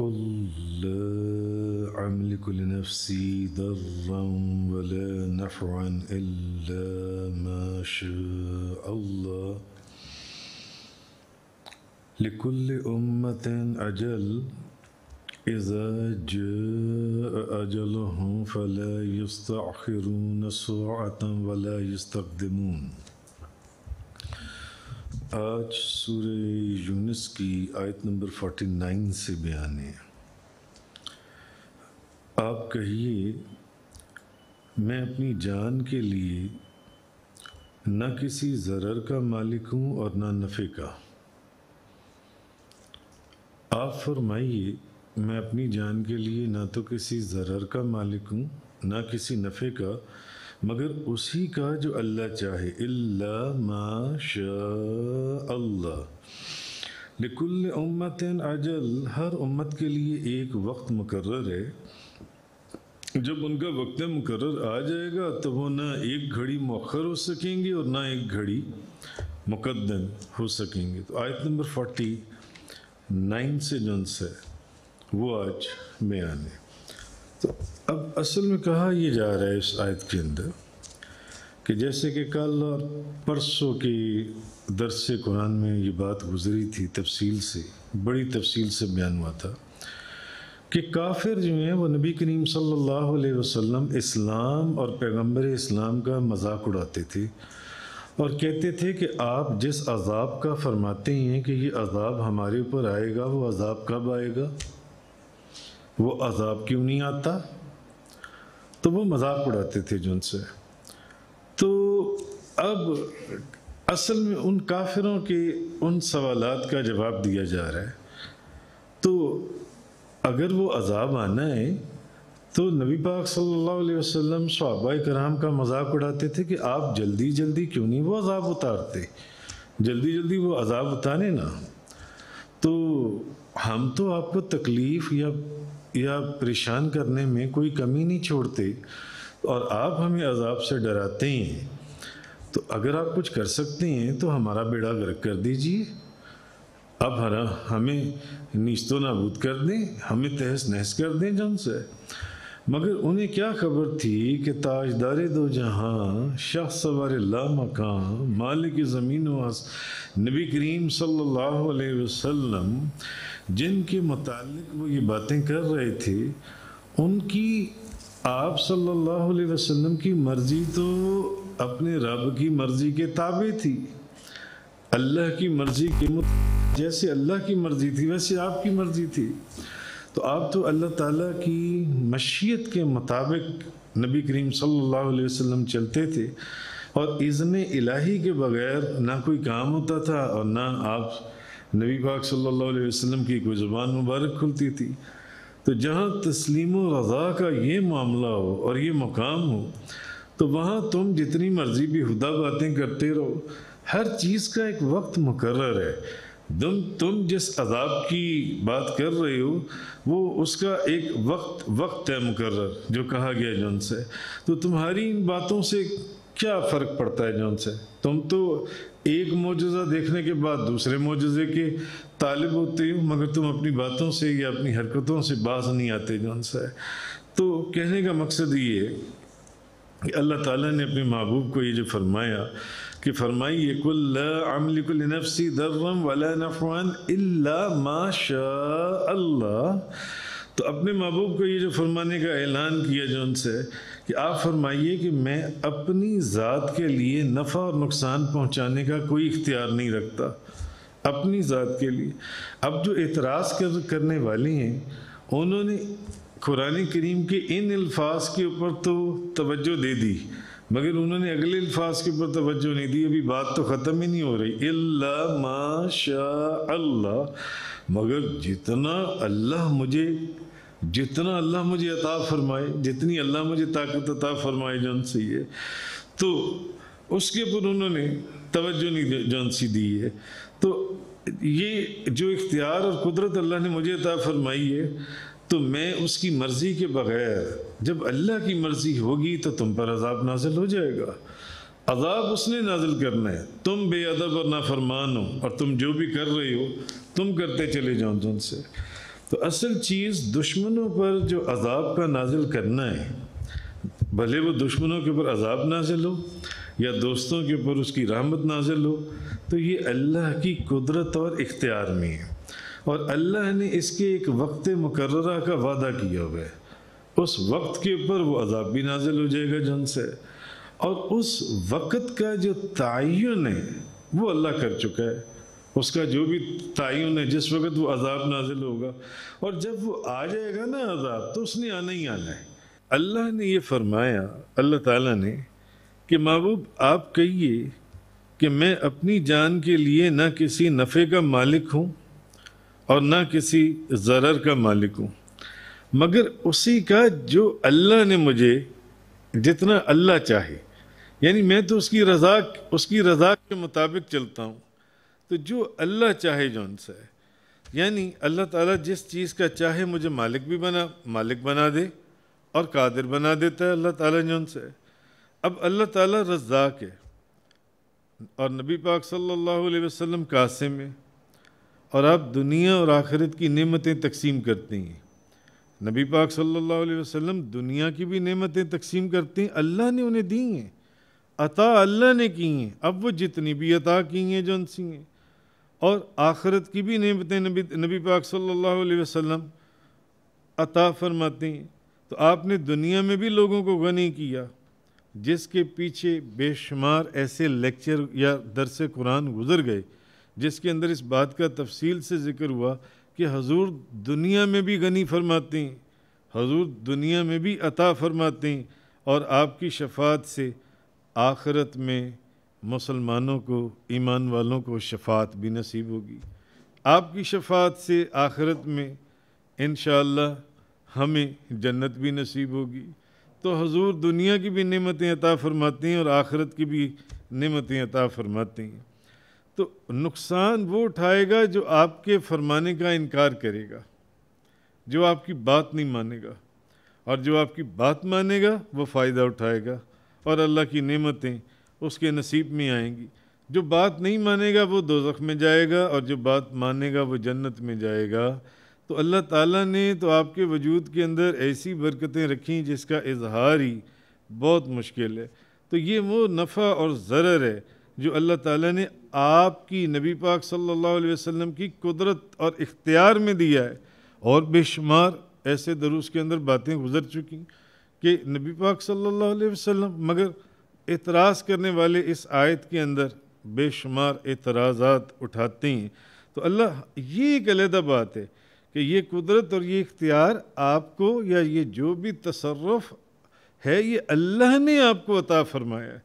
قل لا أملك لنفسي ضرا ولا نفعا إلا ما شاء الله لكل أمة أجل إذا جاء أجلهم فلا يستأخرون ساعة ولا يستقدمون۔ آج سورہ یونس کی آیت نمبر 49 سے بیان ہے۔ آپ کہیے میں اپنی جان کے لیے نہ کسی ضرر کا مالک ہوں اور نہ نفع کا۔ آپ فرمائیے میں اپنی جان کے لیے نہ تو کسی ضرر کا مالک ہوں نہ کسی نفع کا، مگر اسی کا جو اللہ چاہے۔ الا ما شاء اللہ لکل امت اجل، ہر امت کے لیے ایک وقت مقرر ہے۔ جب ان کا وقت مقرر آ جائے گا تو وہ نہ ایک گھڑی مؤخر ہو سکیں گے اور نہ ایک گھڑی مقدم ہو سکیں گے۔ تو آیت نمبر 49 سے جن سے وہ آج بیان ہے۔ تو اب اصل میں کہا یہ جا رہا ہے اس آیت کے اندر کہ جیسے کہ کل اور پرسوں کے درس قرآن میں یہ بات گزری تھی، تفصیل سے، بڑی تفصیل سے بیان ہوا تھا کہ کافر جو ہیں وہ نبی کریم صلی اللہ علیہ وسلم اسلام اور پیغمبر اسلام کا مذاق اڑاتے تھے اور کہتے تھے کہ آپ جس عذاب کا فرماتے ہیں کہ یہ عذاب ہمارے اوپر آئے گا، وہ عذاب کب آئے گا؟ وہ عذاب کیوں نہیں آتا؟ تو وہ مذاق اڑاتے تھے جن سے۔ تو اب اصل میں ان کافروں کے ان سوالات کا جواب دیا جا رہا ہے۔ تو اگر وہ عذاب آنا ہے تو نبی پاک صلی اللہ علیہ وسلم صحابہ کرام کا مذاق اڑاتے تھے کہ آپ جلدی جلدی کیوں نہیں وہ عذاب اتارتے، جلدی جلدی وہ عذاب اتارے نا۔ تو ہم تو آپ کو تکلیف یا پریشان کرنے میں کوئی کمی نہیں چھوڑتے اور آپ ہمیں عذاب سے ڈراتے ہیں، تو اگر آپ کچھ کر سکتے ہیں تو ہمارا بیڑا غرق کر دیجئے، اب ہمیں نیست و نابود کر دیں، ہمیں تہس نہس کر دیں جن سے۔ مگر انہیں کیا خبر تھی کہ تاجدار دو جہاں، شاہ سوار لا مکان، مالک زمین و نبی کریم صلی اللہ علیہ وسلم جن کے متعلق وہ یہ باتیں کر رہے تھے، ان کی آپ صلی اللہ علیہ وسلم کی مرضی تو اپنے رب کی مرضی کے تابع تھی۔ اللہ کی مرضی کے جیسے اللہ کی مرضی تھی ویسے آپ کی مرضی تھی۔ تو آپ تو اللہ تعالیٰ کی مشیت کے مطابق نبی کریم صلی اللہ علیہ وسلم چلتے تھے اور اذن الہی کے بغیر نہ کوئی کام ہوتا تھا اور نہ آپ نبی پاک صلی اللہ علیہ وسلم کی کوئی زبان مبارک کھلتی تھی۔ تو جہاں تسلیم و رضا کا یہ معاملہ ہو اور یہ مقام ہو تو وہاں تم جتنی مرضی بھی خدا باتیں کرتے رہو، ہر چیز کا ایک وقت مقرر ہے۔ تم جس عذاب کی بات کر رہے ہو وہ اس کا ایک وقت ہے مقرر جو کہا گیا جن سے۔ تو تمہاری ان باتوں سے کیا فرق پڑتا ہے جن سے؟ تم تو ایک معجزہ دیکھنے کے بعد دوسرے معجزے کے طالب ہوتے ہو، مگر تم اپنی باتوں سے یا اپنی حرکتوں سے باز نہیں آتے جن سے۔ تو کہنے کا مقصد یہ ہے کہ اللہ تعالیٰ نے اپنے محبوب کو یہ جو فرمایا کہ فرمائیے قل لا املک لنفسی ضرا ولا نفعا الا ما شاء اللہ۔ تو اپنے محبوب کو یہ جو فرمانے کا اعلان کیا جو ان سے کہ آپ فرمائیے کہ میں اپنی ذات کے لیے نفع اور نقصان پہنچانے کا کوئی اختیار نہیں رکھتا، اپنی ذات کے لیے۔ اب جو اعتراض کرنے والے ہیں انہوں نے قرآن کریم کے ان الفاظ کے اوپر تو توجہ دے دی، مگر انہوں نے اگلے الفاظ کے اوپر توجہ نہیں دی۔ ابھی بات تو ختم ہی نہیں ہو رہی۔ الا ما شاء اللہ، مگر جتنا اللہ مجھے عطا فرمائے، جتنی اللہ مجھے طاقت عطا فرمائے جن سے یہ، تو اس کے اوپر انہوں نے توجہ نہیں جن سی دی ہے۔ تو یہ جو اختیار اور قدرت اللہ نے مجھے عطا فرمائی ہے تو میں اس کی مرضی کے بغیر، جب اللہ کی مرضی ہوگی تو تم پر عذاب نازل ہو جائے گا۔ عذاب اس نے نازل کرنا ہے، تم بے ادب اور نافرمان ہو اور تم جو بھی کر رہے ہو تم کرتے چلے جاؤ جن سے۔ تو اصل چیز دشمنوں پر جو عذاب کا نازل کرنا ہے، بھلے وہ دشمنوں کے اوپر عذاب نازل ہو یا دوستوں کے اوپر اس کی رحمت نازل ہو، تو یہ اللہ کی قدرت اور اختیار میں ہے، اور اللہ نے اس کے ایک وقت مقررہ کا وعدہ کیا ہوا ہے۔ اس وقت کے اوپر وہ عذاب بھی نازل ہو جائے گا جن سے، اور اس وقت کا جو تعین ہے وہ اللہ کر چکا ہے۔ اس کا جو بھی تعین ہے جس وقت وہ عذاب نازل ہوگا، اور جب وہ آ جائے گا نا عذاب، تو اس نے آنا ہی آنا ہے۔ اللہ نے یہ فرمایا، اللہ تعالیٰ نے، کہ محبوب آپ کہیے کہ میں اپنی جان کے لیے نہ کسی نفع کا مالک ہوں اور نہ کسی ضرر کا مالک ہوں، مگر اسی کا جو اللہ نے مجھے، جتنا اللہ چاہے، یعنی میں تو اس کی رضا کے مطابق چلتا ہوں، تو جو اللہ چاہے جون سے، یعنی اللہ تعالیٰ جس چیز کا چاہے مجھے مالک بنا دے اور قادر بنا دیتا ہے اللہ تعالیٰ جون سے۔ اب اللہ تعالیٰ رزاق ہے، اور نبی پاک صلی اللہ علیہ وسلم قاسم ہے، اور آپ دنیا اور آخرت کی نعمتیں تقسیم کرتے ہیں۔ نبی پاک صلی اللہ علیہ وسلم دنیا کی بھی نعمتیں تقسیم کرتے ہیں، اللہ نے انہیں دی ہیں، عطا اللہ نے کی ہیں، اب وہ جتنی بھی عطا کی ہیں جو ان سی ہیں، اور آخرت کی بھی نعمتیں نبی پاک صلی اللہ علیہ وسلم عطا فرماتے ہیں۔ تو آپ نے دنیا میں بھی لوگوں کو غنی کیا، جس کے پیچھے بے شمار ایسے لیکچر یا درس قرآن گزر گئے جس کے اندر اس بات کا تفصیل سے ذکر ہوا کہ حضور دنیا میں بھی غنی فرماتے ہیں، حضور دنیا میں بھی عطا فرماتے ہیں، اور آپ کی شفاعت سے آخرت میں مسلمانوں کو، ایمان والوں کو شفاعت بھی نصیب ہوگی۔ آپ کی شفاعت سے آخرت میں انشاءاللہ ہمیں جنت بھی نصیب ہوگی۔ تو حضور دنیا کی بھی نعمتیں عطا فرماتے ہیں اور آخرت کی بھی نعمتیں عطا فرماتے ہیں۔ تو نقصان وہ اٹھائے گا جو آپ کے فرمانے کا انکار کرے گا، جو آپ کی بات نہیں مانے گا، اور جو آپ کی بات مانے گا وہ فائدہ اٹھائے گا، اور اللہ کی نعمتیں اس کے نصیب میں آئیں گی۔ جو بات نہیں مانے گا وہ دوزخ میں جائے گا، اور جو بات مانے گا وہ جنت میں جائے گا۔ تو اللہ تعالیٰ نے تو آپ کے وجود کے اندر ایسی برکتیں رکھیں جس کا اظہار ہی بہت مشکل ہے۔ تو یہ وہ نفع اور ضرر ہے جو اللہ تعالیٰ نے آپ کی نبی پاک صلی اللہ علیہ وسلم کی قدرت اور اختیار میں دیا ہے، اور بے شمار ایسے دروس کے اندر باتیں گزر چکی کہ نبی پاک صلی اللہ علیہ وسلم، مگر اعتراض کرنے والے اس آیت کے اندر بے شمار اعتراضات اٹھاتے ہیں۔ تو اللہ، یہ ایک علیحدہ بات ہے کہ یہ قدرت اور یہ اختیار آپ کو، یا یہ جو بھی تصرف ہے، یہ اللہ نے آپ کو عطا فرمایا ہے۔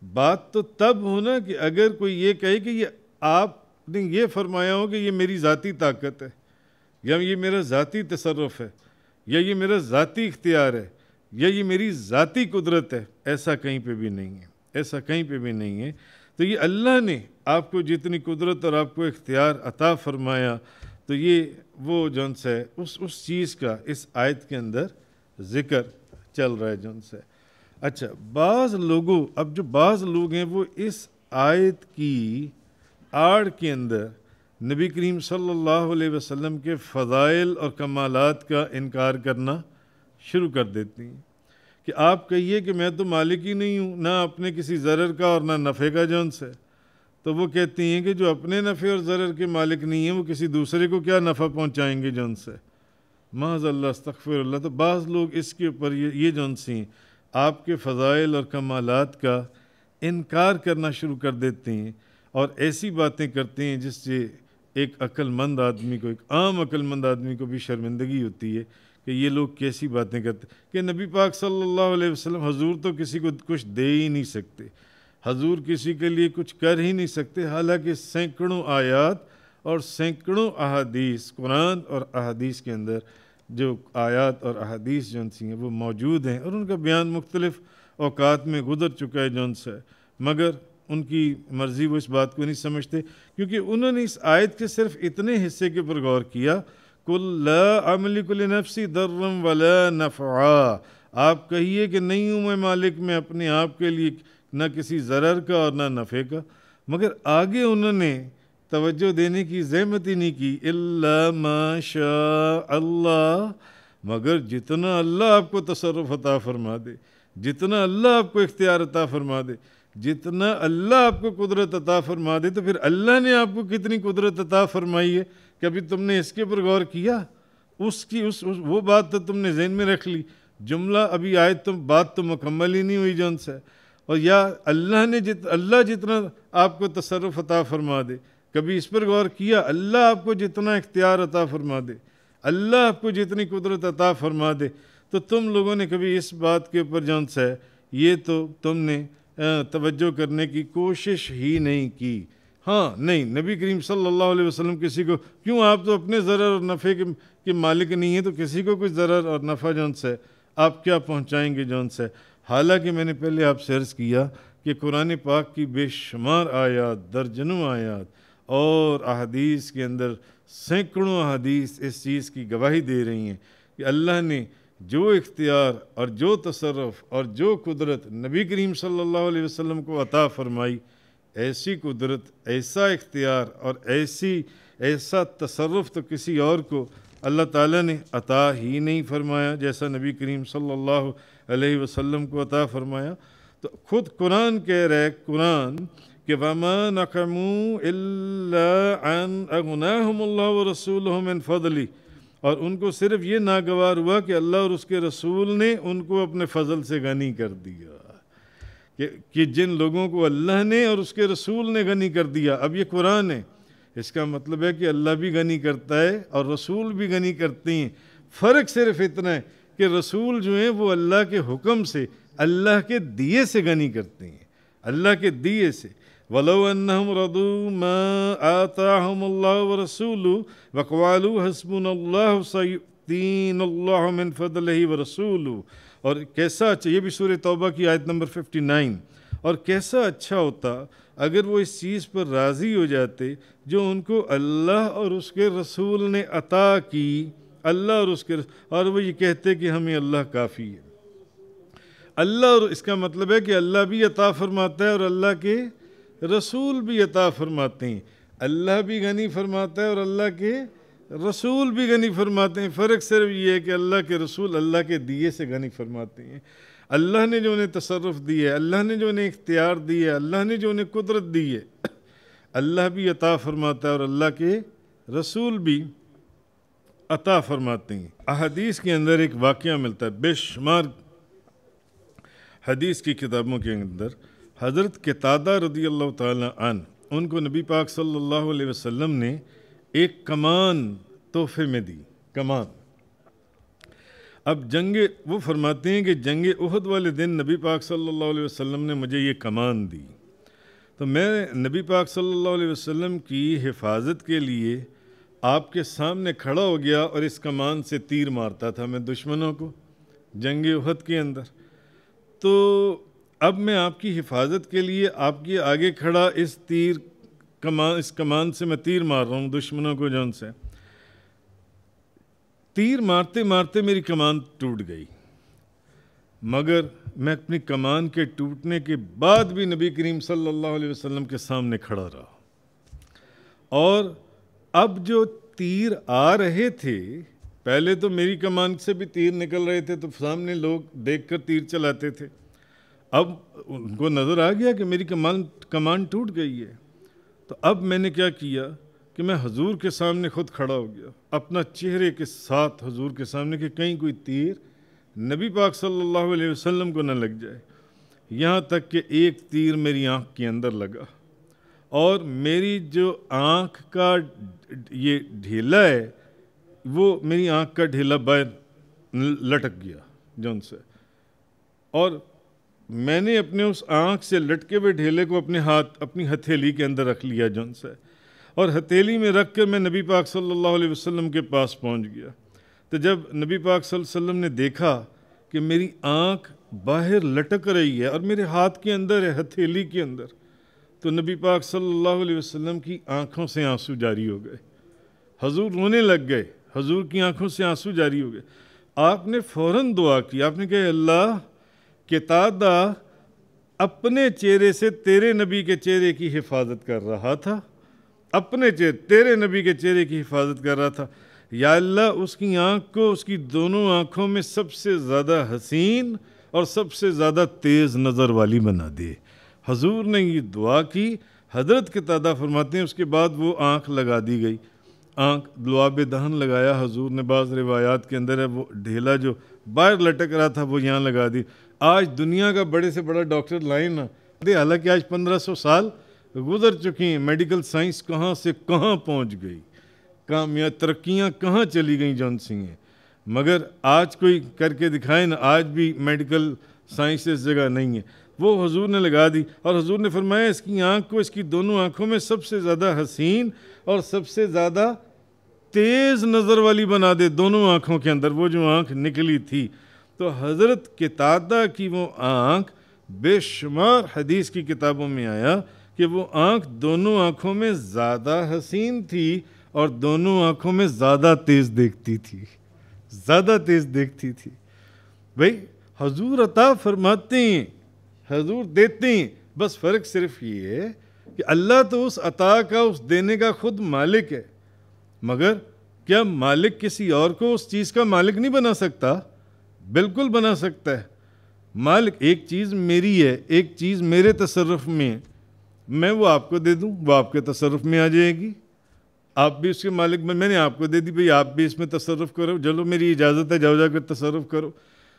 بات تو تب ہونا کہ اگر کوئی یہ کہے کہ یہ آپ نے یہ فرمایا ہو کہ یہ میری ذاتی طاقت ہے، یا یہ میرا ذاتی تصرف ہے، یا یہ میرا ذاتی اختیار ہے، یا یہ میری ذاتی قدرت ہے۔ ایسا کہیں پہ بھی نہیں ہے، ایسا کہیں پہ بھی نہیں ہے۔ تو یہ اللہ نے آپ کو جتنی قدرت اور آپ کو اختیار عطا فرمایا، تو یہ وہ جون سے اس چیز کا اس آیت کے اندر ذکر چل رہا ہے جون سے۔ اچھا، بعض لوگ ہیں وہ اس آیت کی آڑ کے اندر نبی کریم صلی اللہ علیہ وسلم کے فضائل اور کمالات کا انکار کرنا شروع کر دیتے ہیں کہ آپ کہیے کہ میں تو مالک ہی نہیں ہوں، نہ اپنے کسی ضرر کا اور نہ نفع کا جون سے۔ تو وہ کہتی ہیں کہ جو اپنے نفع اور ضرر کے مالک نہیں ہیں وہ کسی دوسرے کو کیا نفع پہنچائیں گے جون سے۔ معاذ اللہ، استغفر اللہ۔ تو بعض لوگ اس کے اوپر یہ جون سی آپ کے فضائل اور کمالات کا انکار کرنا شروع کر دیتے ہیں، اور ایسی باتیں کرتے ہیں جس سے ایک عقل مند آدمی کو، ایک عام عقل مند آدمی کو بھی شرمندگی ہوتی ہے کہ یہ لوگ کیسی باتیں کرتے کہ نبی پاک صلی اللہ علیہ وسلم، حضور تو کسی کو کچھ دے ہی نہیں سکتے، حضور کسی کے لیے کچھ کر ہی نہیں سکتے، حالانکہ سینکڑوں آیات اور سینکڑوں احادیث، قرآن اور احادیث کے اندر جو آیات اور احادیث جون سی ہیں وہ موجود ہیں، اور ان کا بیان مختلف اوقات میں گزر چکا ہے جون سے، مگر ان کی مرضی وہ اس بات کو نہیں سمجھتے، کیونکہ انہوں نے اس آیت کے صرف اتنے حصے کے پر غور کیا، قُلْ لَا أَمْلِكُ لِنَفْسِي ضَرًّا وَلَا نَفْعًا، آپ کہیے کہ نہیں ہوں میں مالک، میں اپنے آپ کے لیے نہ کسی ضرر کا اور نہ نفع کا۔ مگر آگے انہوں نے توجہ دینے کی زحمت ہی نہیں کی. الا ما شاء اللہ، مگر جتنا اللہ آپ کو تصرف عطا فرما دے، جتنا اللہ آپ کو اختیار عطا فرما دے، جتنا اللہ آپ کو قدرت عطا فرما دے. تو پھر اللہ نے آپ کو کتنی قدرت عطا فرمائی ہے، کبھی تم نے اس کے اوپر غور کیا؟ وہ بات تو تم نے ذہن میں رکھ لی، جملہ ابھی آیت بات تو مکمل ہی نہیں ہوئی جون سے. اور یا اللہ جتنا آپ کو تصرف عطا فرما دے، کبھی اس پر غور کیا؟ اللہ آپ کو جتنا اختیار عطا فرما دے، اللہ آپ کو جتنی قدرت عطا فرما دے، تو تم لوگوں نے کبھی اس بات کے اوپر جون سے یہ تو تم نے توجہ کرنے کی کوشش ہی نہیں کی. ہاں نہیں، نبی کریم صلی اللہ علیہ وسلم کسی کو کیوں، آپ تو اپنے ضرر اور نفع کے مالک نہیں ہیں، تو کسی کو کچھ ضرر اور نفع جون سے آپ کیا پہنچائیں گے جون سے. حالانکہ میں نے پہلے آپ سے عرض کیا کہ قرآن پاک کی بے شمار آیات، درجنوں آیات اور احادیث کے اندر سینکڑوں احادیث اس چیز کی گواہی دے رہی ہیں کہ اللہ نے جو اختیار اور جو تصرف اور جو قدرت نبی کریم صلی اللہ علیہ وسلم کو عطا فرمائی، ایسی قدرت، ایسا اختیار اور ایسا تصرف تو کسی اور کو اللہ تعالیٰ نے عطا ہی نہیں فرمایا جیسا نبی کریم صلی اللہ علیہ وسلم کو عطا فرمایا. تو خود قرآن کہہ رہے، قرآن کہ وَمَا نَقَمُوا إِلَّا أَنْ أَغْنَاهُمُ اللَّهُ وَرَسُولُهُ مِنْ فَضْلِهِ، اور ان کو صرف یہ ناگوار ہوا کہ اللہ اور اس کے رسول نے ان کو اپنے فضل سے غنی کر دیا، کہ جن لوگوں کو اللہ نے اور اس کے رسول نے غنی کر دیا. اب یہ قرآن ہے، اس کا مطلب ہے کہ اللہ بھی غنی کرتا ہے اور رسول بھی غنی کرتے ہیں. فرق صرف اتنا ہے کہ رسول جو ہیں وہ اللہ کے حکم سے، اللہ کے دیے سے غنی کرتے ہیں، اللہ کے دیے سے. وَلَوْ أَنَّهُمْ رَضُوا مَا آتَاهُمُ اللَّهُ وَرَسُولُهُ وَقَالُوا حَسْبُنَا اللَّهُ سَيُؤْتِينَا اللَّهُ مِنْ فَضْلِهِ وَرَسُولُهُ. اور کیسا اچھا، یہ بھی سورہ توبہ کی آیت نمبر 59. اور کیسا اچھا ہوتا اگر وہ اس چیز پر راضی ہو جاتے جو ان کو اللہ اور اس کے رسول نے عطا کی، اللہ اور اس کے اور وہ یہ کہتے کہ ہمیں اللہ کافی ہے. اللہ، اور اس کا مطلب ہے کہ اللہ بھی عطا فرماتا ہے اور اللہ کے رسول بھی عطا فرماتے ہیں. اللہ بھی غنی فرماتا ہے اور اللہ کے رسول بھی غنی فرماتے ہیں. فرق صرف یہ ہے کہ اللہ کے رسول اللہ کے دیے سے غنی فرماتے ہیں. اللہ نے جو انہیں تصرف دی ہے، اللہ نے جو انہیں اختیار دی ہے، اللہ نے جو انہیں قدرت دی ہے، اللہ بھی عطا فرماتا ہے اور اللہ کے رسول بھی عطا فرماتے ہیں. احادیث کے اندر ایک واقعہ ملتا ہے، بے شمار حدیث کی کتابوں کے اندر حضرت قتادہ رضی اللہ تعالیٰ عنہ، ان کو نبی پاک صلی اللہ علیہ وسلم نے ایک کمان تحفے میں دی. کمان. اب وہ فرماتے ہیں کہ جنگ احد والے دن نبی پاک صلی اللہ علیہ وسلم نے مجھے یہ کمان دی، تو میں نبی پاک صلی اللہ علیہ وسلم کی حفاظت کے لیے آپ کے سامنے کھڑا ہو گیا اور اس کمان سے تیر مارتا تھا میں دشمنوں کو جنگ احد کے اندر. تو اب میں آپ کی حفاظت کے لیے آپ کے آگے کھڑا اس کمان سے میں تیر مار رہا ہوں دشمنوں کو. جون سے تیر مارتے مارتے میری کمان ٹوٹ گئی، مگر میں اپنی کمان کے ٹوٹنے کے بعد بھی نبی کریم صلی اللہ علیہ وسلم کے سامنے کھڑا رہا. اور اب جو تیر آ رہے تھے، پہلے تو میری کمان سے بھی تیر نکل رہے تھے تو سامنے لوگ دیکھ کر تیر چلاتے تھے. اب ان کو نظر آ گیا کہ میری کمان ٹوٹ گئی ہے. تو اب میں نے کیا کیا کہ میں حضور کے سامنے خود کھڑا ہو گیا اپنا چہرے کے ساتھ حضور کے سامنے، کہ کہیں کوئی تیر نبی پاک صلی اللہ علیہ وسلم کو نہ لگ جائے. یہاں تک کہ ایک تیر میری آنکھ کے اندر لگا اور میری جو آنکھ کا یہ ڈھیلا ہے وہ میری آنکھ کا ڈھیلا باہر لٹک گیا جون سے. اور میں نے اپنے اس آنکھ سے لٹکے ہوئے ڈھیلے کو اپنی ہتھیلی کے اندر رکھ لیا جون سے، اور ہتھیلی میں رکھ کر میں نبی پاک صلی اللہ علیہ وسلم کے پاس پہنچ گیا. تو جب نبی پاک صلی اللہ علیہ وسلم نے دیکھا کہ میری آنکھ باہر لٹک رہی ہے اور میرے ہاتھ کے اندر ہے، ہتھیلی کے اندر، تو نبی پاک صلی اللہ علیہ وسلم کی آنکھوں سے آنسو جاری ہو گئے. حضور رونے لگ گئے، حضور کی آنکھوں سے آنسو جاری ہو گئے. آپ نے فوراً دعا کی، آپ نے کہا اللہ، قتادہ اپنے چہرے سے تیرے نبی کے چہرے کی حفاظت کر رہا تھا اپنے چہرے، تیرے نبی کے چہرے کی حفاظت کر رہا تھا، یا اللہ اس کی آنکھ کو اس کی دونوں آنکھوں میں سب سے زیادہ حسین اور سب سے زیادہ تیز نظر والی بنا دے۔ حضور نے یہ دعا کی، حضرت قتادہ فرماتے ہیں اس کے بعد وہ آنکھ لگا دی گئی، آنکھ لعاب دہن لگایا حضور نے، بعض روایات کے اندر ہے وہ ڈھیلا جو باہر لٹک رہا تھا وہ یہاں لگا دی۔ آج دنیا کا بڑے سے بڑا ڈاکٹر لائن نا، حالانکہ آج 1500 سال گزر چکی ہیں، میڈیکل سائنس کہاں سے کہاں پہنچ گئی، کامیاب ترقیاں کہاں چلی گئیں جون سی ہیں، مگر آج کوئی کر کے دکھائے نا، آج بھی میڈیکل سائنس اس جگہ نہیں ہے، وہ حضور نے لگا دی۔ اور حضور نے فرمایا اس کی آنکھ کو اس کی دونوں آنکھوں میں سب سے زیادہ حسین اور سب سے زیادہ تیز نظر والی بنا دے، دونوں آنکھوں کے اندر وہ جو آنکھ نکلی تھی۔ تو حضرت قتادہ کی وہ آنکھ بے شمار حدیث کی کتابوں میں آیا کہ وہ آنکھ دونوں آنکھوں میں زیادہ حسین تھی اور دونوں آنکھوں میں زیادہ تیز دیکھتی تھی، زیادہ تیز دیکھتی تھی۔ بھئی حضور عطا فرماتے ہیں، حضور دیتے ہیں، بس فرق صرف یہ ہے کہ اللہ تو اس عطا کا، اس دینے کا خود مالک ہے، مگر کیا مالک کسی اور کو اس چیز کا مالک نہیں بنا سکتا؟ بالکل بنا سکتا ہے۔ مالک ایک چیز میری ہے، ایک چیز میرے تصرف میں ہے، میں وہ آپ کو دے دوں، وہ آپ کے تصرف میں آ جائے گی، آپ بھی اس کے مالک میں نے آپ کو دے دی، بھئی آپ بھی اس میں تصرف کرو، چلو میری اجازت ہے، جاؤ جا کر تصرف کرو۔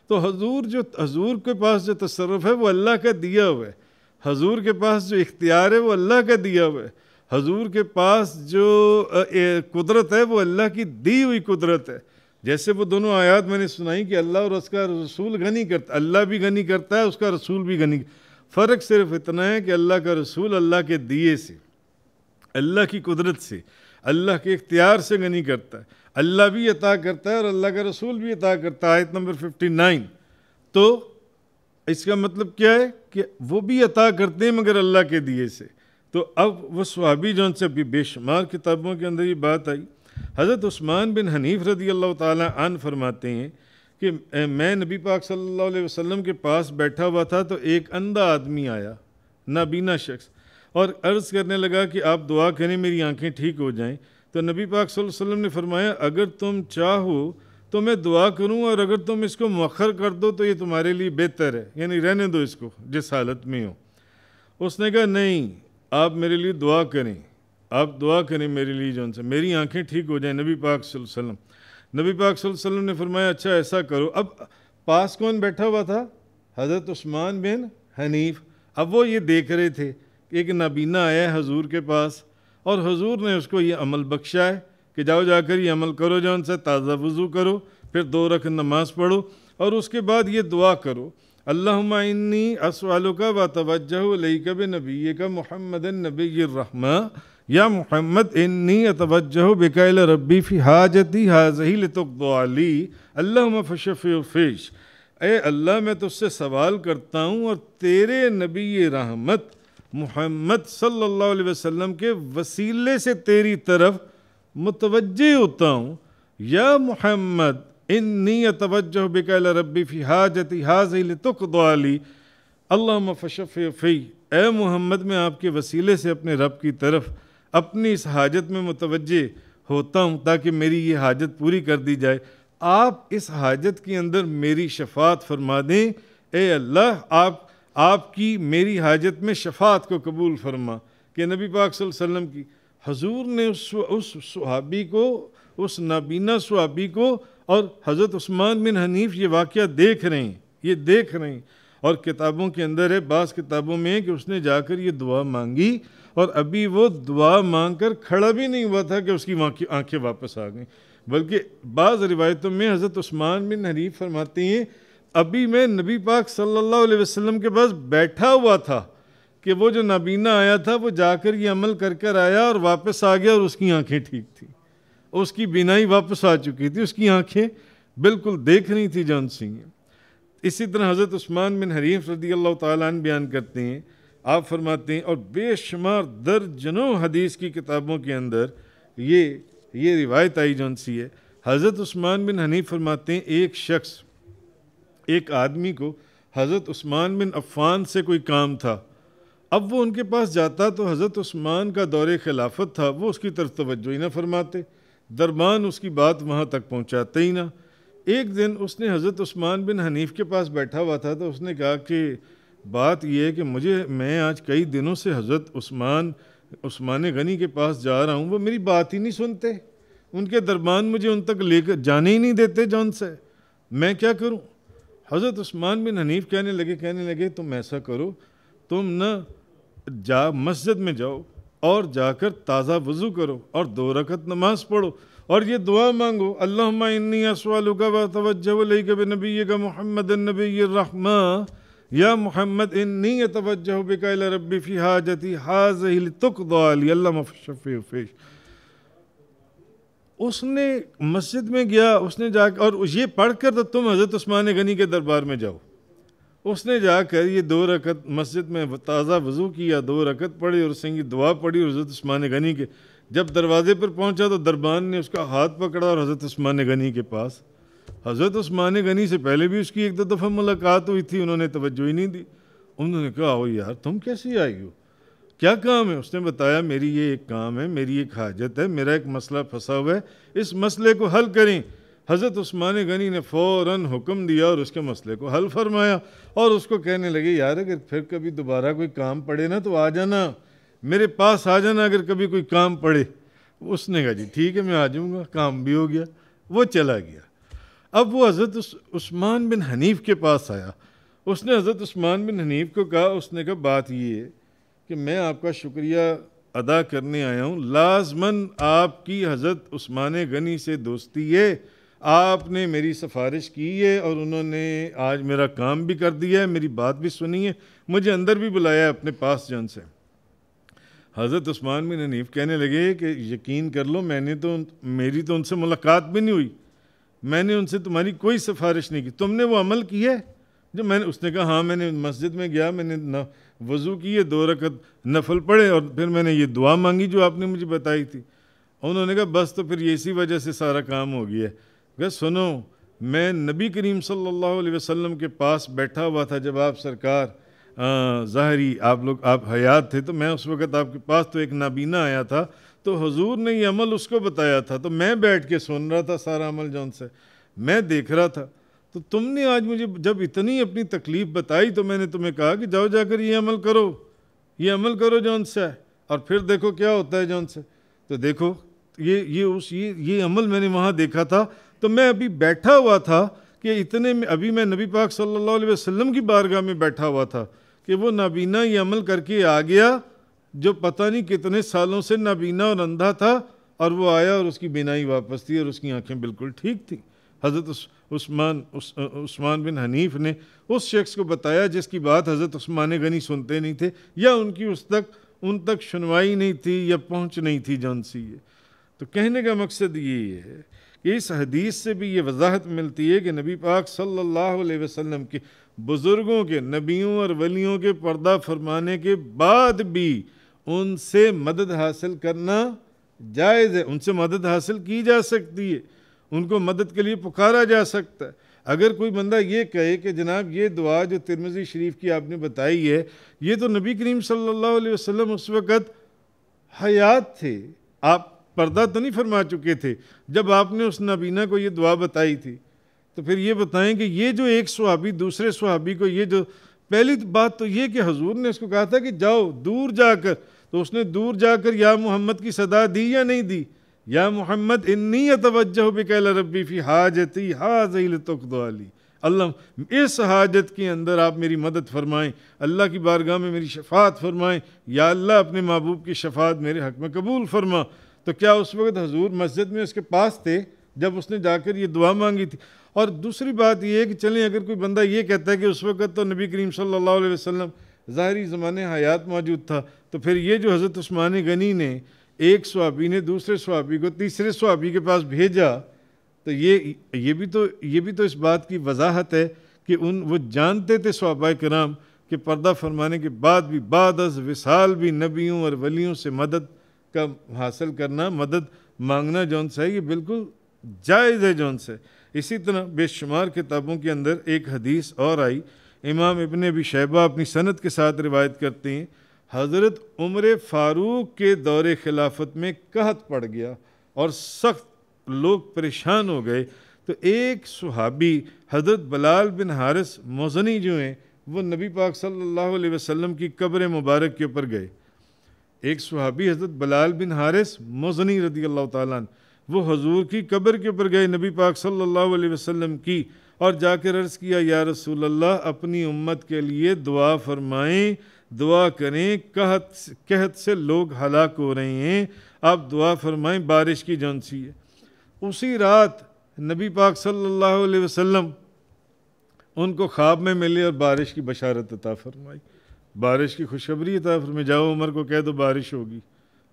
تو حضور کے پاس جو تصرف ہے وہ اللہ کا دیا ہوا ہے، حضور کے پاس جو اختیار ہے وہ اللہ کا دیا ہوا ہے، حضور کے پاس جو قدرت ہے وہ اللہ کی دی ہوئی قدرت ہے۔ جیسے وہ دونوں آیات میں نے سنائی کہ اللہ اور اس کا رسول غنی کرتا، اللہ بھی غنی کرتا ہے، اس کا رسول بھی غنی، فرق صرف اتنا ہے کہ اللہ کا رسول اللہ کے دیے سے، اللہ کی قدرت سے، اللہ کے اختیار سے غنی کرتا ہے، اللہ بھی عطا کرتا ہے اور اللہ کا رسول بھی عطا کرتا ہے۔ آیت نمبر 59۔ تو اس کا مطلب کیا ہے کہ وہ بھی عطا کرتے ہیں مگر اللہ کے دیے سے۔ تو اب وہ صحابی جو ان سے بھی بے شمار کتابوں کے اندر یہ بات آئی، حضرت عثمان بن حنیف رضی اللہ تعالیٰ عنہ فرماتے ہیں کہ میں نبی پاک صلی اللہ علیہ وسلم کے پاس بیٹھا ہوا تھا تو ایک اندھا آدمی آیا، نابینا شخص، اور عرض کرنے لگا کہ آپ دعا کریں میری آنکھیں ٹھیک ہو جائیں۔ تو نبی پاک صلی اللہ علیہ وسلم نے فرمایا اگر تم چاہو تو میں دعا کروں، اور اگر تم اس کو مؤخر کر دو تو یہ تمہارے لیے بہتر ہے، یعنی رہنے دو اس کو جس حالت میں ہو۔ اس نے کہا نہیں، آپ میرے لیے دعا کریں، آپ دعا کریں میرے لیے جو ان سے میری آنکھیں ٹھیک ہو جائیں۔ نبی پاک صلی اللہ علیہ وسلم، نبی پاک صلی اللہ علیہ وسلم نے فرمایا اچھا ایسا کرو۔ اب پاس کون بیٹھا ہوا تھا؟ حضرت عثمان بن حنیف۔ اب وہ یہ دیکھ رہے تھے کہ ایک نابینا آیا ہے حضور کے پاس، اور حضور نے اس کو یہ عمل بخشا ہے کہ جاؤ جا کر یہ عمل کرو، جو ان سے تازہ وضو کرو، پھر 2 رکعت نماز پڑھو، اور اس کے بعد یہ دعا کرو اللہم انی اسألک و اتوجہ الیک بنبیک محمد النبی الرحمہ، یا محمد انی اتوجہ بک الی ربی فی حاجتی ہذہ لتقضی لی اللہم فشفع فیش۔ اے اللہ میں تجھ سے سوال کرتا ہوں اور تیرے نبی رحمت محمد صلی اللہ علیہ وسلم کے وسیلے سے تیری طرف متوجہ ہوتا ہوں، یا محمد انی اتوجہ بک الی ربی فی حاجتی ہذہ لتقضی لی اللہم فشفع فی۔ اے محمد میں آپ کے وسیلے سے اپنے رب کی طرف اپنی اس حاجت میں متوجہ ہوتا ہوں تاکہ میری یہ حاجت پوری کر دی جائے، آپ اس حاجت کے اندر میری شفاعت فرما دیں۔ اے اللہ آپ کی میری حاجت میں شفاعت کو قبول فرما۔ کہ نبی پاک صلی اللہ علیہ وسلم کی حضور نے اس صحابی کو، اس نابینا صحابی کو، اور حضرت عثمان بن حنیف یہ واقعہ دیکھ رہے ہیں، یہ دیکھ رہے ہیں، اور کتابوں کے اندر ہے، بعض کتابوں میں ہے کہ اس نے جا کر یہ دعا مانگی اور ابھی وہ دعا مانگ کر کھڑا بھی نہیں ہوا تھا کہ اس کی آنکھیں واپس آ گئیں، بلکہ بعض روایتوں میں حضرت عثمان بن حنیف فرماتے ہیں ابھی میں نبی پاک صلی اللہ علیہ وسلم کے پاس بیٹھا ہوا تھا کہ وہ جو نابینا آیا تھا وہ جا کر یہ عمل کر آیا اور واپس آ گیا، اور اس کی آنکھیں ٹھیک تھیں، اس کی بینائی واپس آ چکی تھی، اس کی آنکھیں بالکل دیکھ رہی تھی جان سی۔ اسی طرح حضرت عثمان بن حنیف رضی اللہ تعالیٰ عنہ بیان کرتے ہیں، آپ فرماتے ہیں، اور بے شمار درجنوں حدیث کی کتابوں کے اندر یہ روایت آئی جان سی ہے، حضرت عثمان بن حنیف فرماتے ہیں ایک شخص، ایک آدمی کو حضرت عثمان بن عفان سے کوئی کام تھا، اب وہ ان کے پاس جاتا تو حضرت عثمان کا دور خلافت تھا، وہ اس کی طرف توجہ ہی نہ فرماتے، دربان اس کی بات وہاں تک پہنچاتے ہی نہ۔ ایک دن اس نے حضرت عثمان بن حنیف کے پاس بیٹھا ہوا تھا، تو اس نے کہا کہ بات یہ ہے کہ میں آج کئی دنوں سے حضرت عثمان غنی کے پاس جا رہا ہوں، وہ میری بات ہی نہیں سنتے، ان کے دربان مجھے ان تک لے کر جانے ہی نہیں دیتے جون سے، میں کیا کروں؟ حضرت عثمان بن حنیف کہنے لگے تم ایسا کرو، تم نہ مسجد میں جاؤ اور جا کر تازہ وضو کرو اور 2 رکعت نماز پڑھو اور یہ دعا مانگو، اللہم انی اسألک و اتوجہ الیک بنبیک محمد النبی الرحمہ، یا محمد انی اتوجہ بک الی ربی فی حاجتی ہذہ لتقضی لی، اللہم فشفع فیش۔ اس نے مسجد میں گیا، اس نے جا کر اور یہ پڑھ کر تو تم حضرت عثمان غنی کے دربار میں جاؤ، اس نے جا کر یہ 2 رکعت مسجد میں تازہ وضو کیا، 2 رکعت پڑھی اور اس نے یہ دعا پڑھی اور حضرت عثمان غنی کے جب دروازے پر پہنچا تو دربان نے اس کا ہاتھ پکڑا اور حضرت عثمان غنی کے پاس، حضرت عثمان غنی سے پہلے بھی اس کی 1-2 دفعہ ملاقات ہوئی تھی، انہوں نے توجہ ہی نہیں دی۔ انہوں نے کہا او یار تم کیسی آئی ہو، کیا کام ہے؟ اس نے بتایا میری یہ ایک کام ہے، میری ایک حاجت ہے، میرا ایک مسئلہ پھنسا ہوا ہے، اس مسئلے کو حل کریں۔ حضرت عثمان غنی نے فوراً حکم دیا اور اس کے مسئلے کو حل فرمایا، اور اس کو کہنے لگے یار اگر پھر کبھی دوبارہ کوئی کام پڑے نا تو آ جانا، میرے پاس آ جانا اگر کبھی کوئی کام پڑے۔ اس نے کہا جی ٹھیک ہے میں آ جاؤں گا، کام بھی ہو گیا، وہ چلا گیا۔ اب وہ حضرت عثمان بن حنیف کے پاس آیا، اس نے حضرت عثمان بن حنیف کو کہا، اس نے کہا بات یہ ہے کہ میں آپ کا شکریہ ادا کرنے آیا ہوں، لازماً آپ کی حضرت عثمان غنی سے دوستی ہے، آپ نے میری سفارش کی ہے اور انہوں نے آج میرا کام بھی کر دیا ہے، میری بات بھی سنی ہے، مجھے اندر بھی بلایا ہے اپنے پاس جان سے۔ حضرت عثمان بن حنیف کہنے لگے کہ یقین کر لو میری تو ان سے ملاقات بھی نہیں ہوئی، میں نے ان سے تمہاری کوئی سفارش نہیں کی، تم نے وہ عمل کیا ہے جو میں نے؟ اس نے کہا ہاں میں نے مسجد میں گیا، میں نے وضو کیے، 2 رکعت نفل پڑھے اور پھر میں نے یہ دعا مانگی جو آپ نے مجھے بتائی تھی۔ انہوں نے کہا بس تو پھر اسی وجہ سے سارا کام ہو گیا ہے۔ کہ سنو میں نبی کریم صلی اللہ علیہ وسلم کے پاس بیٹھا ہوا تھا جب آپ سرکار ظاہری آپ حیات تھے، تو میں اس وقت آپ کے پاس تو ایک نابینا آیا تھا، تو حضور نے یہ عمل اس کو بتایا تھا، تو میں بیٹھ کے سن رہا تھا سارا عمل جون سے میں دیکھ رہا تھا، تو تم نے آج مجھے جب اتنی اپنی تکلیف بتائی تو میں نے تمہیں کہا کہ جاؤ جا کر یہ عمل کرو جون سے، اور پھر دیکھو کیا ہوتا ہے جون سے۔ تو دیکھو یہ عمل میں نے وہاں دیکھا تھا، تو میں ابھی بیٹھا ہوا تھا کہ اتنے میں ابھی میں نبی پاک صلی اللہ علیہ وسلم کی بارگاہ میں بیٹھا ہوا تھا کہ وہ نابینا یہ عمل کر کے آ گیا جو پتہ نہیں کتنے سالوں سے نابینا اور اندھا تھا، اور وہ آیا اور اس کی بینائی واپس تھی اور اس کی آنکھیں بالکل ٹھیک تھیں۔ حضرت عثمان بن حنیف نے اس شخص کو بتایا جس کی بات حضرت عثمان غنی سنتے نہیں تھے، یا ان کی ان تک سنوائی نہیں تھی یا پہنچ نہیں تھی جون سی ہے۔ تو کہنے کا مقصد یہ ہے کہ اس حدیث سے بھی یہ وضاحت ملتی ہے کہ نبی پاک صلی اللہ علیہ وسلم کے بزرگوں کے، نبیوں اور ولیوں کے پردہ فرمانے کے بعد بھی ان سے مدد حاصل کرنا جائز ہے، ان سے مدد حاصل کی جا سکتی ہے، ان کو مدد کے لیے پکارا جا سکتا ہے۔ اگر کوئی بندہ یہ کہے کہ جناب یہ دعا جو ترمذی شریف کی آپ نے بتائی ہے، یہ تو نبی کریم صلی اللہ علیہ وسلم اس وقت حیات تھے، آپ پردہ تو نہیں فرما چکے تھے جب آپ نے اس نابینا کو یہ دعا بتائی تھی، تو پھر یہ بتائیں کہ یہ جو ایک صحابی دوسرے صحابی کو یہ جو پہلی بات تو یہ کہ حضور نے اس کو کہا تھا کہ جاؤ دور جا کر، تو اس نے دور جا کر یا محمد کی صدا دی یا نہیں دی؟ یا محمد انی اتوجہ بک الی ربی فی حاجتی ہذہ لتقضی لی، اللہ اس حاجت کے اندر آپ میری مدد فرمائیں، اللہ کی بارگاہ میں میری شفاعت فرمائیں، یا اللہ اپنے محبوب کی شفاعت میرے حق میں قبول فرما۔ تو کیا اس وقت حضور مسجد میں اس کے پاس تھے جب اس نے جا کر یہ دعا مانگی تھی؟ اور دوسری بات یہ ہے کہ چلیں اگر کوئی بندہ یہ کہتا ہے کہ اس وقت تو نبی کریم صلی اللہ علیہ وسلم ظاہری زمانے حیات موجود تھا، تو پھر یہ جو حضرت عثمان غنی نے ایک صحابی نے دوسرے صحابی کو تیسرے صحابی کے پاس بھیجا، تو یہ بھی تو اس بات کی وضاحت ہے کہ وہ جانتے تھے صحابہ کرام کہ پردہ فرمانے کے بعد بھی بعد از وصال بھی نبیوں اور ولیوں سے مدد کا حاصل کرنا، مدد مانگنا جون سے یہ بالکل جائز ہے جون سے۔ اسی طرح بے شمار کتابوں کے اندر ایک حدیث اور آئی، امام ابن ابی شیبہ اپنی سند کے ساتھ روایت کرتے ہیں، حضرت عمر فاروق کے دور خلافت میں قحط پڑ گیا اور سخت لوگ پریشان ہو گئے، تو ایک صحابی حضرت بلال بن حارث مزنی جو ہیں وہ نبی پاک صلی اللہ علیہ وسلم کی قبر مبارک کے اوپر گئے۔ ایک صحابی حضرت بلال بن حارث مزنی رضی اللہ تعالیٰ عنہ وہ حضور کی قبر کے اوپر گئے، نبی پاک صلی اللہ علیہ وسلم کی، اور جا کر عرض کیا یا رسول اللہ اپنی امت کے لیے دعا فرمائیں، دعا کریں، قحط سے لوگ ہلاک ہو رہے ہیں، آپ دعا فرمائیں، بارش کی جون سی ہے۔ اسی رات نبی پاک صلی اللہ علیہ وسلم ان کو خواب میں ملے اور بارش کی بشارت عطا فرمائی، بارش کی خوشخبری عطا فرمائی، جاؤ عمر کو کہہ دو بارش ہوگی،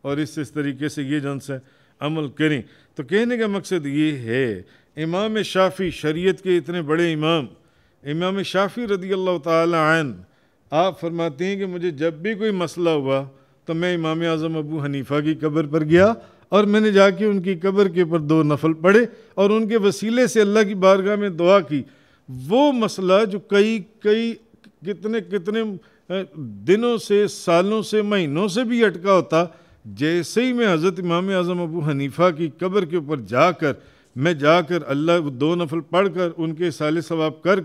اور اس طریقے سے یہ جون سے عمل کریں۔ تو کہنے کا مقصد یہ ہے، امام شافعی شریعت کے اتنے بڑے امام شافعی رضی اللہ تعالی عنہ آپ فرماتے ہیں کہ مجھے جب بھی کوئی مسئلہ ہوا تو میں امام اعظم ابو حنیفہ کی قبر پر گیا اور میں نے جا کے ان کی قبر کے اوپر 2 نفل پڑھے اور ان کے وسیلے سے اللہ کی بارگاہ میں دعا کی۔ وہ مسئلہ جو کتنے دنوں سے، سالوں سے، مہینوں سے بھی اٹکا ہوتا، جیسے ہی میں حضرت امام اعظم ابو حنیفہ کی قبر کے اوپر جا کر اللہ 2 نفل پڑھ کر ان کے اصالہ ثواب کر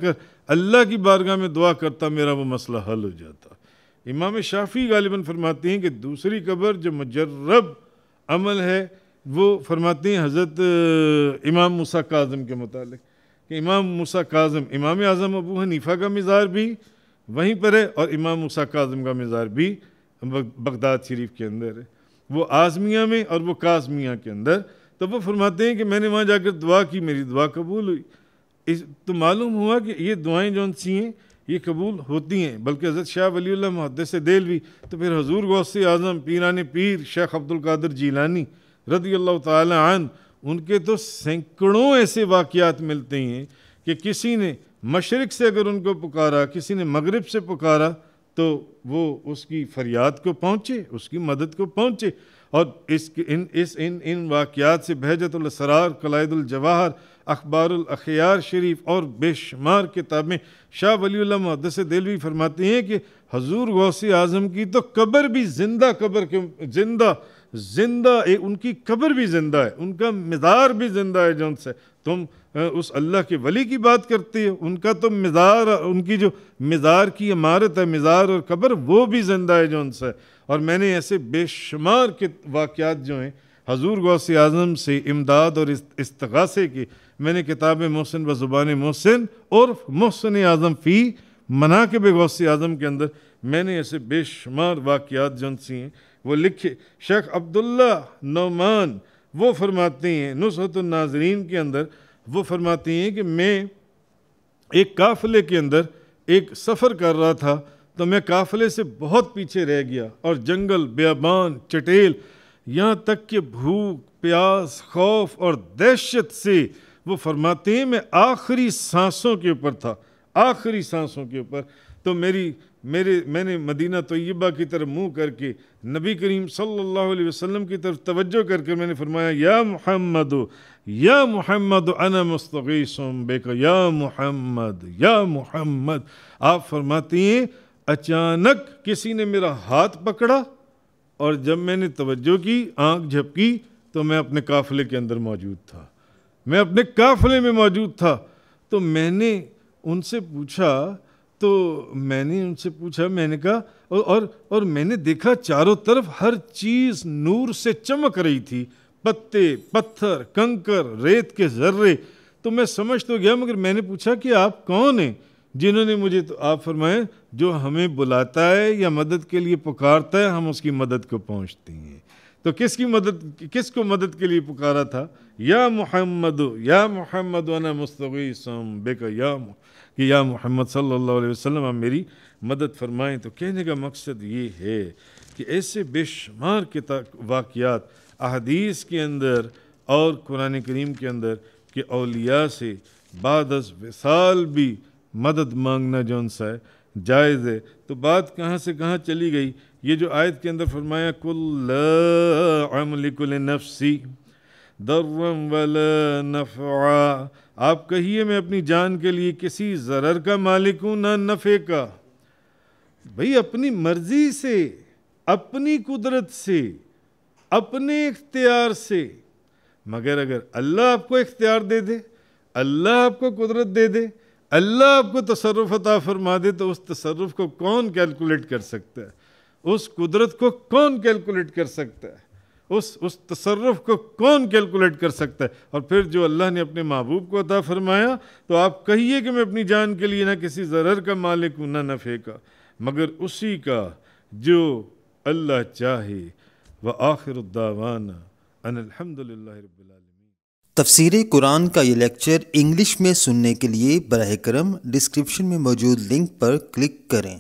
اللہ کی بارگاہ میں دعا کرتا، میرا وہ مسئلہ حل ہو جاتا۔ امام شافعی غالباً فرماتے ہیں کہ دوسری قبر جو مجرب عمل ہے وہ فرماتے ہیں حضرت امام موسیٰ کاظم کے متعلق کہ امام موسیٰ کاظم، امام اعظم ابو حنیفہ کا مزار بھی وہیں پر ہے اور امام موسیٰ کاظم کا مزار بھی بغداد شریف کے اندر ہے، وہ اعظمیہ میں اور وہ کاظمیہ کے اندر۔ تو وہ فرماتے ہیں کہ میں نے وہاں جا کر دعا کی، میری دعا قبول ہوئی۔ تو معلوم ہوا کہ یہ دعائیں جون سی ہیں یہ قبول ہوتی ہیں، بلکہ حضرت شاہ ولی اللہ محدث دہلوی، تو پھر حضور غوث اعظم پیران پیر شیخ عبد القادر جیلانی رضی اللہ تعالی عنہ، ان کے تو سینکڑوں ایسے واقعات ملتے ہیں کہ کسی نے مشرق سے اگر ان کو پکارا، کسی نے مغرب سے پکارا تو وہ اس کی فریاد کو پہنچے، اس کی مدد کو پہنچے۔ اور ان واقعات سے بہجت الاسرار، قلائد الجواہر، اخبار الاخیار شریف اور بے شمار کتابیں، شاہ ولی اللہ محدث دہلوی فرماتے ہیں کہ حضور غوث اعظم کی تو قبر بھی زندہ ان کی قبر بھی زندہ ہے، ان کا مزار بھی زندہ ہے۔ جون سے تم اس اللہ کے ولی کی بات کرتے ہو، ان کا تو مزار، ان کی جو مزار کی عمارت ہے، مزار اور قبر، وہ بھی زندہ ہے جون سے۔ اور میں نے ایسے بے شمار کے واقعات جو ہیں حضور غوث اعظم سے امداد اور استغاثے کی، میں نے کتاب محسن و زبان محسن اور محسن اعظم فی مناقب غوث اعظم کے اندر میں نے ایسے بے شمار واقعات جون سی ہیں وہ لکھے۔ شیخ عبداللہ نعمان وہ فرماتے ہیں نصحۃ الناظرین کے اندر، وہ فرماتے ہیں کہ میں ایک قافلے کے اندر ایک سفر کر رہا تھا تو میں قافلے سے بہت پیچھے رہ گیا، اور جنگل، بیابان، چٹیل، یہاں تک کہ بھوک، پیاس، خوف اور دہشت سے وہ فرماتے ہیں میں آخری سانسوں کے اوپر تھا، آخری سانسوں کے اوپر۔ تو میں نے مدینہ طیبہ کی طرف منہ کر کے نبی کریم صلی اللہ علیہ وسلم کی طرف توجہ کر میں نے فرمایا یا محمد انا مستغیث بک، یا محمد۔ آپ فرماتے ہیں اچانک کسی نے میرا ہاتھ پکڑا اور جب میں نے توجہ کی، آنکھ جھپکی تو میں اپنے قافلے کے اندر موجود تھا، میں اپنے قافلے میں موجود تھا۔ تو میں نے ان سے پوچھا میں نے کہا اور میں نے دیکھا چاروں طرف ہر چیز نور سے چمک رہی تھی، پتے، پتھر، کنکر، ریت کے ذرے۔ تو میں سمجھ تو گیا، مگر میں نے پوچھا کہ آپ کون ہیں جنہوں نے مجھے، تو آپ فرمائیں جو ہمیں بلاتا ہے یا مدد کے لیے پکارتا ہے ہم اس کی مدد کو پہنچتے ہیں۔ تو کس کو مدد کے لیے پکارا تھا؟ یا محمد وانا مستغیث بک، یا محمد صلی اللہ علیہ وسلم آپ میری مدد فرمائیں۔ تو کہنے کا مقصد یہ ہے کہ ایسے بے شمار واقعات احادیث کے اندر اور قرآن کریم کے اندر کہ اولیاء سے بعد از وصال بھی مدد مانگنا جون سا ہے جائز ہے۔ تو بات کہاں سے کہاں چلی گئی؟ یہ جو آیت کے اندر فرمایا کل لا املک لنفسی ضرا ولا نفعا، آپ کہیے میں اپنی جان کے لیے کسی ضرر کا مالک ہوں نہ نفع کا۔ بھئی اپنی مرضی سے اپنی قدرت سے، اپنے اختیار سے، مگر اگر اللہ آپ کو اختیار دے دے، اللہ آپ کو قدرت دے دے، اللہ آپ کو تصرف عطا فرما دے، تو اس تصرف کو کون کیلکولیٹ کر سکتا ہے؟ اس قدرت کو کون کیلکولیٹ کر سکتا ہے؟ اس تصرف کو کون کیلکولیٹ کر سکتا ہے؟ اور پھر جو اللہ نے اپنے محبوب کو عطا فرمایا، تو آپ کہیے کہ میں اپنی جان کے لیے نہ کسی ضرر کا مالک ہوں نہ نفع کا، مگر اسی کا جو اللہ چاہے۔ وآخر الدعوانا ان الحمد للہ رب العالمین۔ تفسیر قرآن کا یہ لیکچر انگلش میں سننے کے لیے براہ کرم ڈسکرپشن میں موجود لنک پر کلک کریں۔